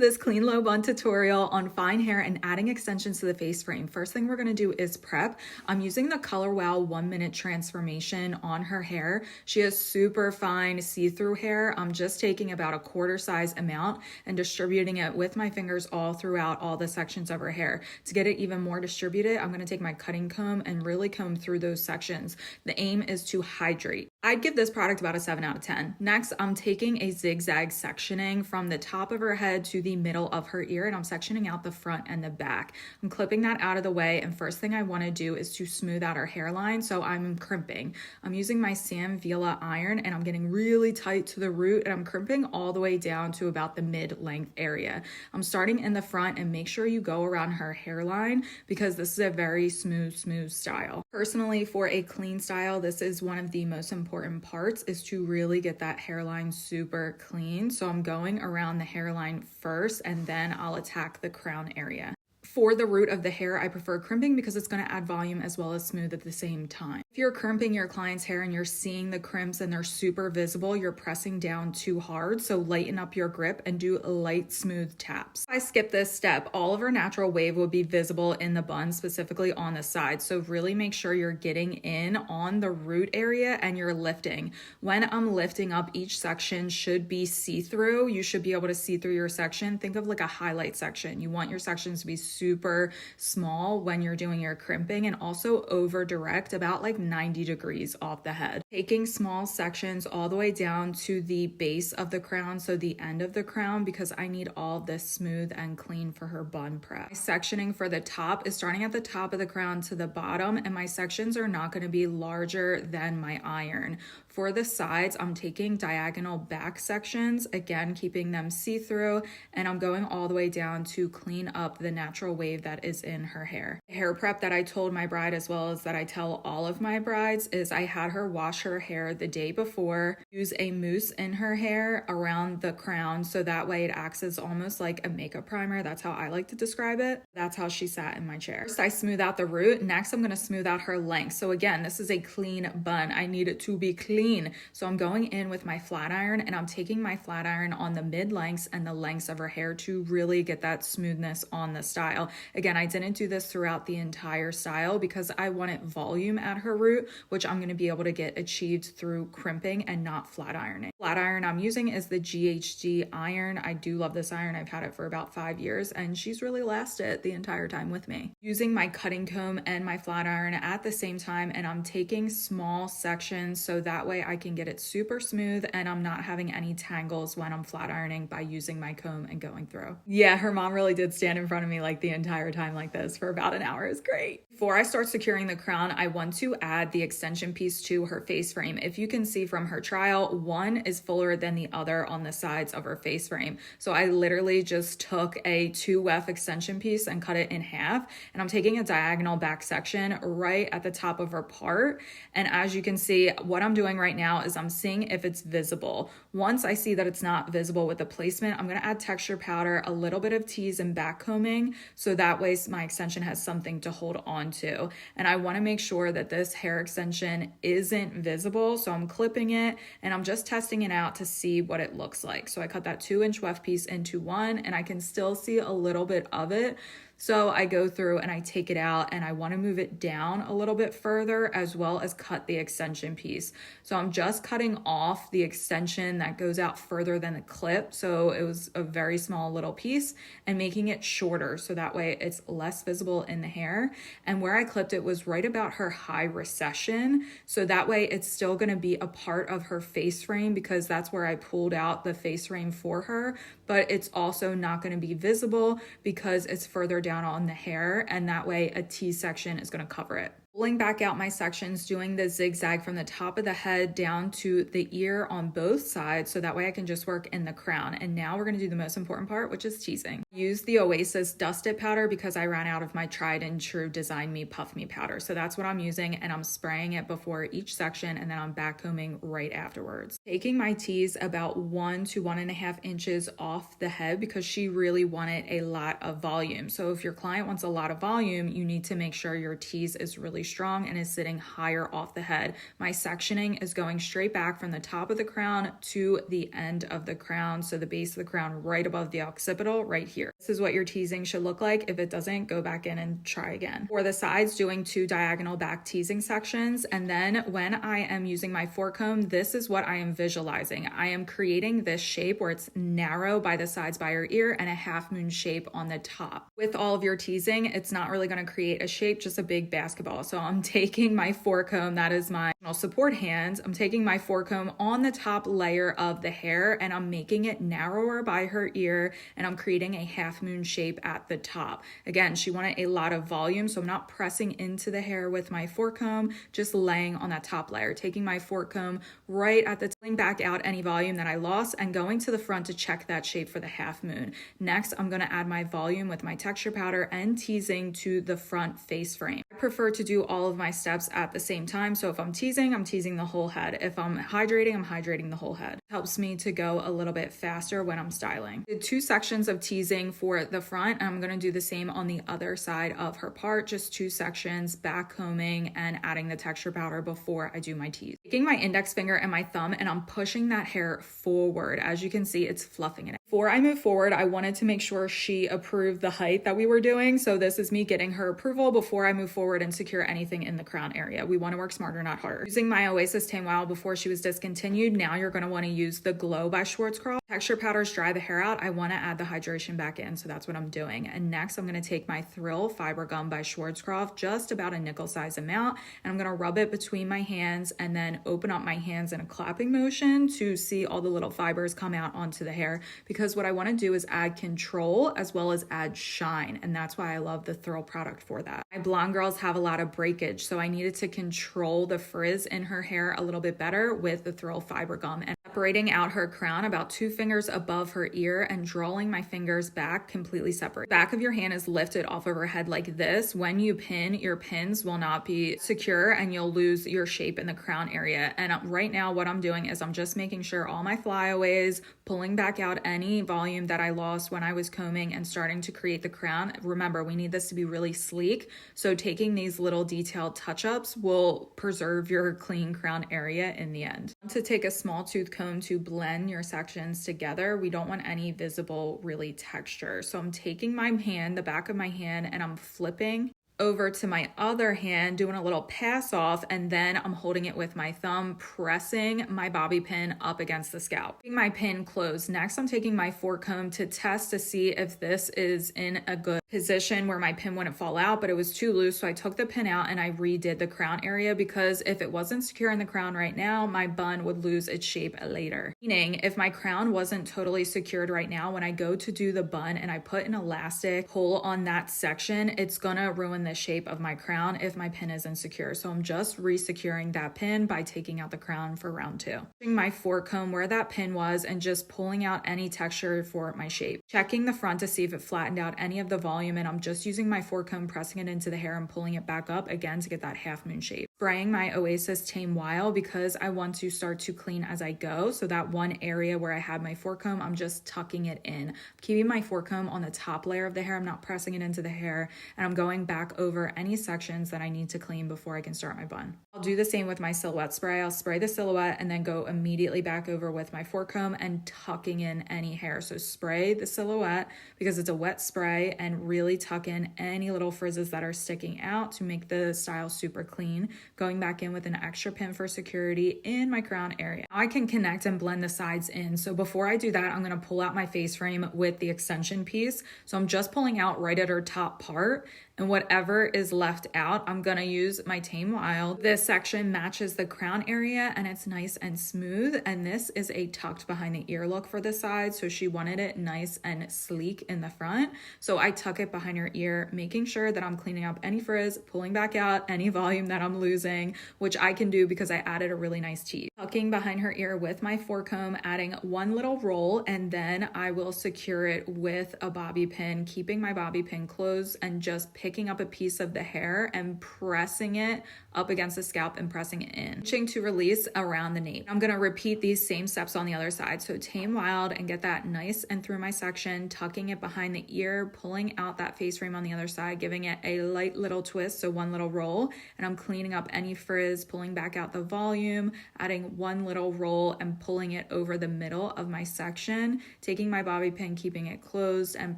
this clean low bun tutorial on fine hair and adding extensions to the face frame. First thing we're gonna do is prep. I'm using the Color Wow 1 minute transformation on her hair. She has super fine see-through hair. I'm just taking about a quarter size amount and distributing it with my fingers all throughout all the sections of her hair. To get it even more distributed, I'm gonna take my cutting comb and really comb through those sections. The aim is to hydrate. I'd give this product about a 7 out of 10. Next, I'm taking a zigzag sectioning from the top of her head to the middle of her ear, and I'm sectioning out the front and the back. I'm clipping that out of the way, and first thing I want to do is to smooth out her hairline, so I'm crimping. I'm using my Sam Vila iron, and I'm getting really tight to the root, and I'm crimping all the way down to about the mid-length area. I'm starting in the front, and make sure you go around her hairline because this is a very smooth style. Personally, for a clean style, this is one of the most important parts, is to really get that hairline super clean. So I'm going around the hairline first, and then I'll attack the crown area. For the root of the hair, I prefer crimping because it's going to add volume as well as smooth at the same time. If you're crimping your client's hair and you're seeing the crimps and they're super visible, you're pressing down too hard. So lighten up your grip and do light, smooth taps. If I skip this step, all of her natural wave will be visible in the bun, specifically on the side. So really make sure you're getting in on the root area and you're lifting. When I'm lifting up, each section should be see-through. You should be able to see through your section. Think of like a highlight section. You want your sections to be super small when you're doing your crimping, and also over direct, about like 90 degrees off the head. Taking small sections all the way down to the base of the crown, so the end of the crown, because I need all this smooth and clean for her bun prep. My sectioning for the top is starting at the top of the crown to the bottom, and my sections are not going to be larger than my iron. For the sides, I'm taking diagonal back sections, again keeping them see-through, and I'm going all the way down to clean up the natural wave that is in her hair. The hair prep that I told my bride, as well as that I tell all of my brides, is I had her wash her hair the day before, use a mousse in her hair around the crown, so that way it acts as almost like a makeup primer. That's how I like to describe it. That's how she sat in my chair. First, I smooth out the root. Next, I'm going to smooth out her length. So again, this is a clean bun. I need it to be clean. So I'm going in with my flat iron, and I'm taking my flat iron on the mid lengths and the lengths of her hair to really get that smoothness on the style. Again, I didn't do this throughout the entire style because I wanted volume at her root, which I'm going to be able to get achieved through crimping and not flat ironing. Flat iron I'm using is the GHD iron. I do love this iron. I've had it for about 5 years, and she's really lasted the entire time with me. Using my cutting comb and my flat iron at the same time, and I'm taking small sections so that way I can get it super smooth and I'm not having any tangles when I'm flat ironing by using my comb and going through. Yeah, her mom really did stand in front of me like the entire time like this for about an hour. It's great. Before I start securing the crown, I want to add the extension piece to her face frame. If you can see from her trial, one is fuller than the other on the sides of her face frame. So I literally just took a 2F extension piece and cut it in half, and I'm taking a diagonal back section right at the top of her part. And as you can see, what I'm doing right now is I'm seeing if it's visible. Once I see that it's not visible with the placement, I'm going to add texture powder, a little bit of tease and back combing, so that way my extension has something to hold on to. And I want to make sure that this hair extension isn't visible, so I'm clipping it and I'm just testing it out to see what it looks like. So I cut that 2-inch weft piece into one, and I can still see a little bit of it. So I go through and I take it out, and I want to move it down a little bit further, as well as cut the extension piece. So I'm just cutting off the extension that goes out further than the clip. So it was a very small little piece, and making it shorter so that way it's less visible in the hair. And where I clipped it was right about her high recession. So that way it's still going to be a part of her face frame, because that's where I pulled out the face frame for her, but it's also not going to be visible because it's further down on the hair, and that way a T section is going to cover it. Pulling back out my sections, doing the zigzag from the top of the head down to the ear on both sides, so that way I can just work in the crown. And now we're going to do the most important part, which is teasing. Use the Oasis Dust It powder because I ran out of my tried and true Design Me Puff Me powder. So that's what I'm using, and I'm spraying it before each section, and then I'm back combing right afterwards. Taking my tease about 1 to 1.5 inches off the head because she really wanted a lot of volume. So if your client wants a lot of volume, you need to make sure your tease is really really strong and is sitting higher off the head. My sectioning is going straight back from the top of the crown to the end of the crown. So the base of the crown right above the occipital right here. This is what your teasing should look like. If it doesn't, go back in and try again. For the sides, doing 2 diagonal back teasing sections. And then when I am using my fork comb, this is what I am visualizing. I am creating this shape where it's narrow by the sides by your ear and a half moon shape on the top. With all of your teasing, it's not really going to create a shape, just a big basketball. So I'm taking my fork comb, that is my support hand. I'm taking my fork comb on the top layer of the hair and I'm making it narrower by her ear and I'm creating a half moon shape at the top. Again, she wanted a lot of volume, so I'm not pressing into the hair with my fork comb, just laying on that top layer, taking my fork comb right at the pulling back out any volume that I lost and going to the front to check that shape for the half moon. Next, I'm going to add my volume with my texture powder and teasing to the front face frame. I prefer to do all of my steps at the same time. So if I'm teasing the whole head. If I'm hydrating the whole head. It helps me to go a little bit faster when I'm styling. Did 2 sections of teasing for the front. I'm going to do the same on the other side of her part, just 2 sections, back combing and adding the texture powder before I do my tease. Taking my index finger and my thumb and I'm pushing that hair forward. As you can see, it's fluffing it. Before I move forward, I wanted to make sure she approved the height that we were doing. So this is me getting her approval before I move forward and secure anything in the crown area. We want to work smarter, not harder. Using my Oasis Tame Wow before she was discontinued. Now you're going to want to use the Glow by Schwarzkopf. Texture powders dry the hair out. I want to add the hydration back in, so that's what I'm doing. And next, I'm going to take my Thrill Fiber Gum by Schwarzkopf, just about a nickel size amount, and I'm going to rub it between my hands and then open up my hands in a clapping motion to see all the little fibers come out onto the hair, because what I want to do is add control as well as add shine, and that's why I love the Thrill product for that. My blonde girls have a lot of breakage, so I needed to control the frizz in her hair a little bit better with the Thrill Fiber Gum. And separating out her crown about 2 fingers above her ear and drawing my fingers back completely separate. The back of your hand is lifted off of her head like this. When you pin, your pins will not be secure and you'll lose your shape in the crown area. And right now what I'm doing is I'm just making sure all my flyaways, pulling back out any volume that I lost when I was combing and starting to create the crown. Remember, we need this to be really sleek. So taking these little detailed touch-ups will preserve your clean crown area in the end. To take a small tooth comb to blend your sections together, we don't want any visible really texture. So I'm taking my hand, the back of my hand, and I'm flipping over to my other hand, doing a little pass off, and then I'm holding it with my thumb, pressing my bobby pin up against the scalp. Keeping my pin closed. Next, I'm taking my fork comb to test to see if this is in a good position where my pin wouldn't fall out, but it was too loose. So I took the pin out and I redid the crown area, because if it wasn't secure in the crown right now, my bun would lose its shape later. Meaning, if my crown wasn't totally secured right now, when I go to do the bun and I put an elastic pull on that section, it's gonna ruin the shape of my crown if my pin is insecure. So I'm just re-securing that pin by taking out the crown for round 2. Using my fork comb where that pin was and just pulling out any texture for my shape. Checking the front to see if it flattened out any of the volume, and I'm just using my fork comb, pressing it into the hair and pulling it back up again to get that half moon shape. Spraying my Oasis Tame Wow because I want to start to clean as I go. So that one area where I had my fork comb, I'm just tucking it in. I'm keeping my fork comb on the top layer of the hair. I'm not pressing it into the hair, and I'm going back over any sections that I need to clean before I can start my bun. I'll do the same with my silhouette spray. I'll spray the silhouette and then go immediately back over with my fork comb and tucking in any hair. So spray the silhouette because it's a wet spray and really tuck in any little frizzes that are sticking out to make the style super clean. Going back in with an extra pin for security in my crown area. Now I can connect and blend the sides in. So before I do that, I'm going to pull out my face frame with the extension piece. So I'm just pulling out right at her top part, and whatever is left out, I'm gonna use my Tame Wow. This section matches the crown area and it's nice and smooth. And this is a tucked behind the ear look for the side. So she wanted it nice and sleek in the front. So I tuck it behind her ear, making sure that I'm cleaning up any frizz, pulling back out any volume that I'm losing, which I can do because I added a really nice tease. Tucking behind her ear with my fork comb, adding one little roll, and then I will secure it with a bobby pin, keeping my bobby pin closed and just picking up a piece of the hair and pressing it up against the scalp and pressing it in, reaching to release around the nape. I'm gonna repeat these same steps on the other side. So tame wild and get that nice and through my section, tucking it behind the ear, pulling out that face frame on the other side, giving it a light little twist, so one little roll, and I'm cleaning up any frizz, pulling back out the volume, adding one little roll and pulling it over the middle of my section, taking my bobby pin, keeping it closed and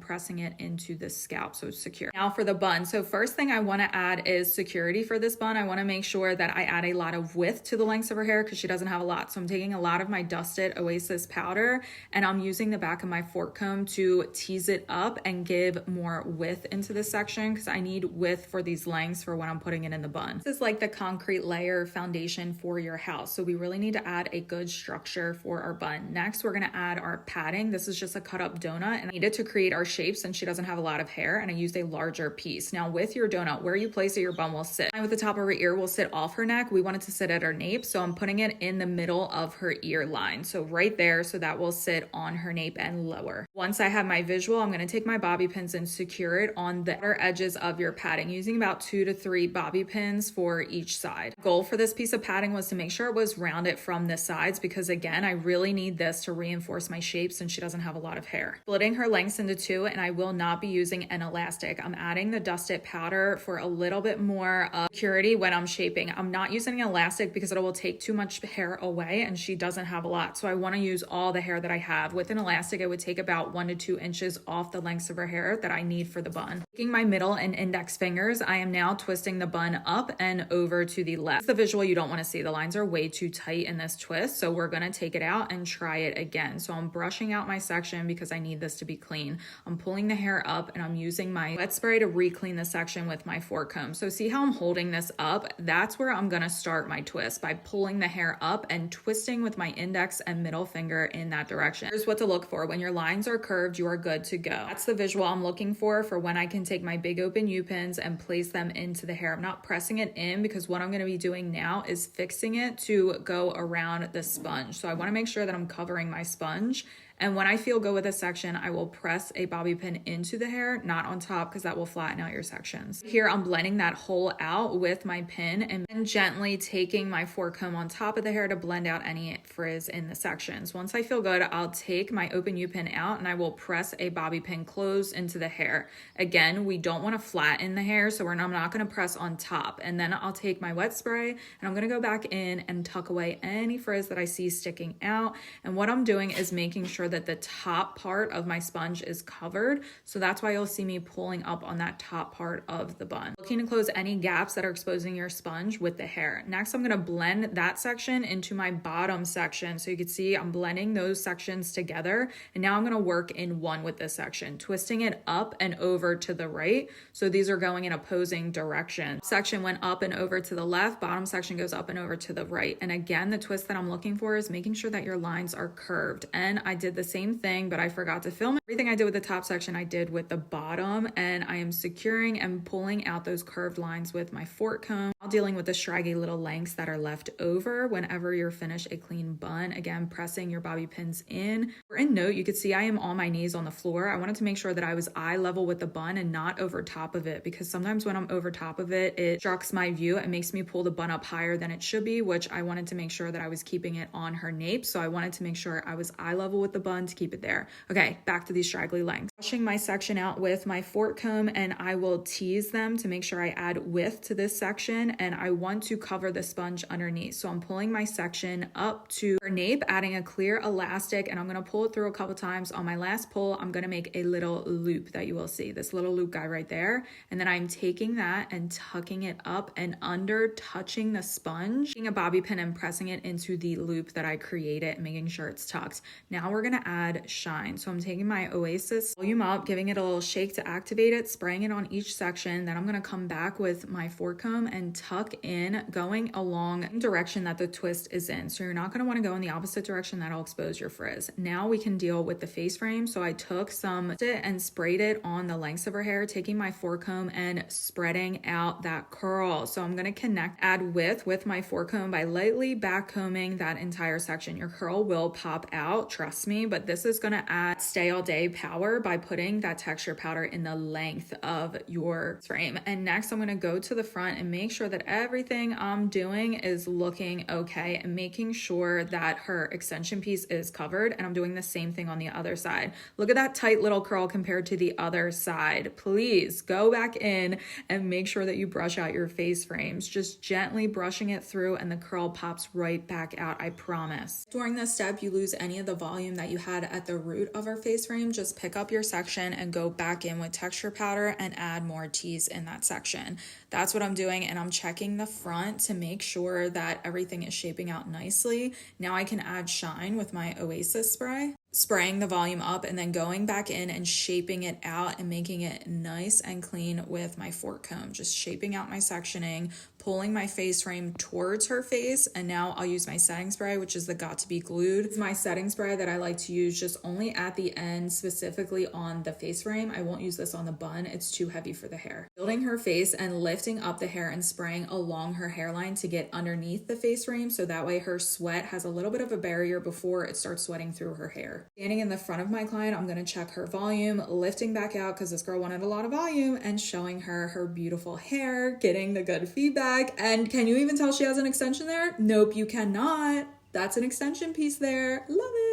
pressing it into the scalp so it's secure. Now for the bun. So first thing I want to add is security for this bun. I want to make sure that I add a lot of width to the lengths of her hair because she doesn't have a lot. So I'm taking a lot of my dusted Oasis powder and I'm using the back of my fork comb to tease it up and give more width into this section because I need width for these lengths for when I'm putting it in the bun. This is like the concrete layer foundation for your house. So we really need to add a good structure for our bun. Next, we're going to add our padding. This is just a cut up donut and I needed to create our shape since she doesn't have a lot of hair and I used a larger piece. Now with your donut, where you place it, your bun will sit. And with the top of her ear will sit off her neck. We want it to sit at her nape. So I'm putting it in the middle of her ear line. So right there, so that will sit on her nape and lower. Once I have my visual, I'm going to take my bobby pins and secure it on the outer edges of your padding using about 2 to 3 bobby pins for each side. Goal for this piece of padding was to make sure it was rounded from the sides because again, I really need this to reinforce my shape since she doesn't have a lot of hair. Splitting her lengths into 2 and I will not be using an elastic. I'm adding the dusted powder for a little bit more security when I'm shaping. I'm not using an elastic because it will take too much hair away and she doesn't have a lot. So I want to use all the hair that I have. With an elastic, it would take about 1 to 2 inches off the lengths of her hair that I need for the bun. Taking my middle and index fingers, I am now twisting the bun up and over to the left. This is the visual you don't want to see. The lines are way too tight in this twist. So we're going to take it out and try it again. So I'm brushing out my section because I need this to be clean. I'm pulling the hair up and I'm using my wet spray to re-clean the section with my fork comb. So see how I'm holding this up? That's where I'm going to start my twist by pulling the hair up and twisting with my index and middle finger in that direction. Here's what to look for. When your lines are curved, you are good to go. That's the visual I'm looking for when I can take my big open U-pins and place them into the hair. I'm not pressing it in because what I'm going to be doing now is fixing it to go around the sponge. So I want to make sure that I'm covering my sponge. And when I feel good with a section, I will press a bobby pin into the hair, not on top because that will flatten out your sections. Here, I'm blending that hole out with my pin and then gently taking my fork comb on top of the hair to blend out any frizz in the sections. Once I feel good, I'll take my open U-pin out and I will press a bobby pin close into the hair. Again, we don't want to flatten the hair, so I'm not going to press on top. And then I'll take my wet spray and I'm going to go back in and tuck away any frizz that I see sticking out. And what I'm doing is making sure that the top part of my sponge is covered. So that's why you'll see me pulling up on that top part of the bun. Looking to close any gaps that are exposing your sponge with the hair. Next, I'm going to blend that section into my bottom section. So you can see I'm blending those sections together. And now I'm going to work in one with this section, twisting it up and over to the right. So these are going in opposing directions. Section went up and over to the left. Bottom section goes up and over to the right. And again, the twist that I'm looking for is making sure that your lines are curved. And I did the same thing, but I forgot to film it. Everything I did with the top section, I did with the bottom, and I am securing and pulling out those curved lines with my fork comb, while dealing with the scraggy little lengths that are left over whenever you're finished a clean bun. Again, pressing your bobby pins in. For a note, you could see I am on my knees on the floor. I wanted to make sure that I was eye level with the bun and not over top of it, because sometimes when I'm over top of it, it obstructs my view. It makes me pull the bun up higher than it should be, which I wanted to make sure that I was keeping it on her nape. So I wanted to make sure I was eye level with the bun to keep it there. Okay, back to these straggly lengths. Brushing my section out with my fork comb, and I will tease them to make sure I add width to this section, and I want to cover the sponge underneath. So I'm pulling my section up to her nape, adding a clear elastic, and I'm going to pull it through a couple times. On my last pull, I'm going to make a little loop that you will see, this little loop guy right there, and then I'm taking that and tucking it up and under, touching the sponge, taking a bobby pin and pressing it into the loop that I created, making sure it's tucked. Now we're going to add shine. So I'm taking my Oasis volume up, giving it a little shake to activate it, spraying it on each section. Then I'm going to come back with my fork comb and tuck in going along the direction that the twist is in. So you're not going to want to go in the opposite direction. That'll expose your frizz. Now we can deal with the face frame. So I took some and sprayed it on the lengths of her hair, taking my forecomb and spreading out that curl. So I'm going to add width with my forecomb by lightly back combing that entire section. Your curl will pop out, trust me, but this is going to add stay all day power by putting that texture powder in the length of your frame. And next I'm going to go to the front and make sure that everything I'm doing is looking okay and making sure that her extension piece is covered. And I'm doing the same thing on the other side. Look at that tight little curl compared to the other side. Please go back in and make sure that you brush out your face frames, just gently brushing it through, and the curl pops right back out, I promise. During this step, you lose any of the volume that you had at the root of our face frame, just pick up your section and go back in with texture powder and add more tease in that section. That's what I'm doing, and I'm checking the front to make sure that everything is shaping out nicely. Now I can add shine with my Oasis spray, spraying the volume up and then going back in and shaping it out and making it nice and clean with my fork comb, just shaping out my sectioning, pulling my face frame towards her face. And now I'll use my setting spray, which is the Got to Be Glued. It's my setting spray that I like to use just only at the end, specifically on the face frame. I won't use this on the bun, it's too heavy for the hair. Building her face and lifting up the hair and spraying along her hairline to get underneath the face frame, so that way her sweat has a little bit of a barrier before it starts sweating through her hair. Standing in the front of my client, I'm going to check her volume, lifting back out because this girl wanted a lot of volume, and showing her her beautiful hair, getting the good feedback. And can you even tell she has an extension there? Nope, you cannot. That's an extension piece there. Love it.